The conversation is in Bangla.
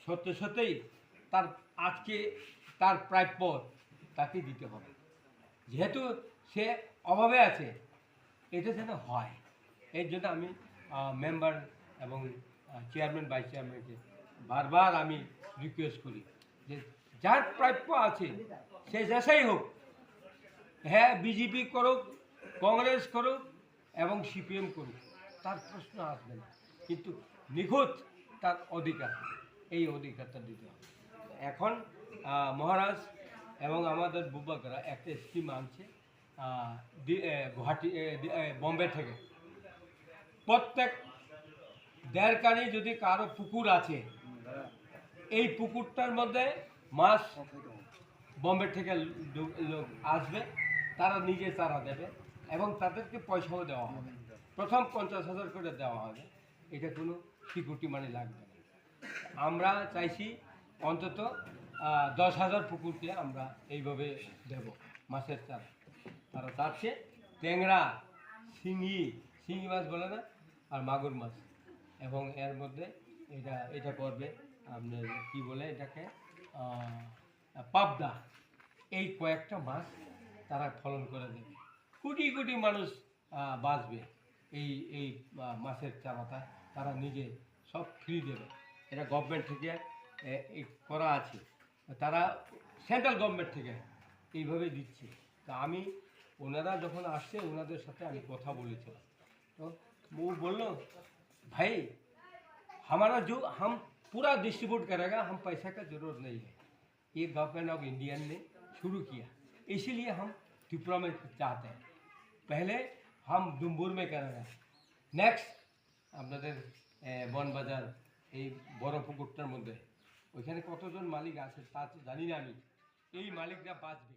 সত্য সত্যই তার আজকে তার প্রাপ্য তাকে দিতে হবে, যেহেতু সে অভাবে আছে, এটা যেন হয়। এর জন্য আমি মেম্বার এবং চেয়ারম্যান ভাইস চেয়ারম্যানকে বারবার আমি রিকোয়েস্ট করি যে যার প্রাপ্য আছে সে যেসাই হোক, হ্যাঁ বিজেপি করুক, কংগ্রেস করুক এবং সিপিএম করুক, তার প্রশ্ন আসবে না, কিন্তু নিখুঁত তার অধিকার, এই অধিকারটা দিতে হবে। এখন মহারাজ এবং আমাদের বুবাকরা একটা স্কিম আনছে গুয়াহাটি বম্বে থেকে। প্রত্যেক দেড়কানি যদি কারো পুকুর আছে, এই পুকুরটার মধ্যে মাছ বম্বে থেকে লোক আসবে, তারা নিজে চারা দেবে এবং তাদেরকে পয়সাও দেওয়া হবে। প্রথম 50,000 করে দেওয়া হবে, এটা কোনো সিকিউরিটি মানি লাগবে না। আমরা চাইছি অন্তত 10,000 পুকুরকে আমরা এইভাবে দেব মাছের চারা। তারা চাচ্ছে ট্যাংরা, শিঙি মাছ বলে না, আর মাগুর মাছ, এবং এর মধ্যে এটা করবে আপনার কী বলে এটাকে পাবদা, এই কয়েকটা মাছ তারা ফলন করে দেবে। কোটি কোটি মানুষ বাঁচবে এই মাছের চারাটা তারা নিজে সব ফ্রি দেবে। এটা গভর্নমেন্ট থেকে করা আছে, তারা সেন্ট্রাল গভর্নমেন্ট থেকে এইভাবে দিচ্ছে। তা আমি ওনারা যখন আসছে ওনাদের সাথে আমি কথা বলেছিলাম, তো वो बोलो भाई हमारा जो हम पूरा डिस्ट्रीब्यूट करेगा, हम पैसा का ज़रूरत नहीं है, ये गवर्नमेंट ऑफ इंडिया ने शुरू किया, इसीलिए हम त्रिपुरा में चाहते हैं। पहले हम डुम्बुर में करेंगे, नेक्स्ट আপনাদের বনবাজার এই বড় পুকুরটার মধ্যে, ওইখানে কতজন মালিক আছে তা জানি না আমি, এই মালিকরা বাঁচবে।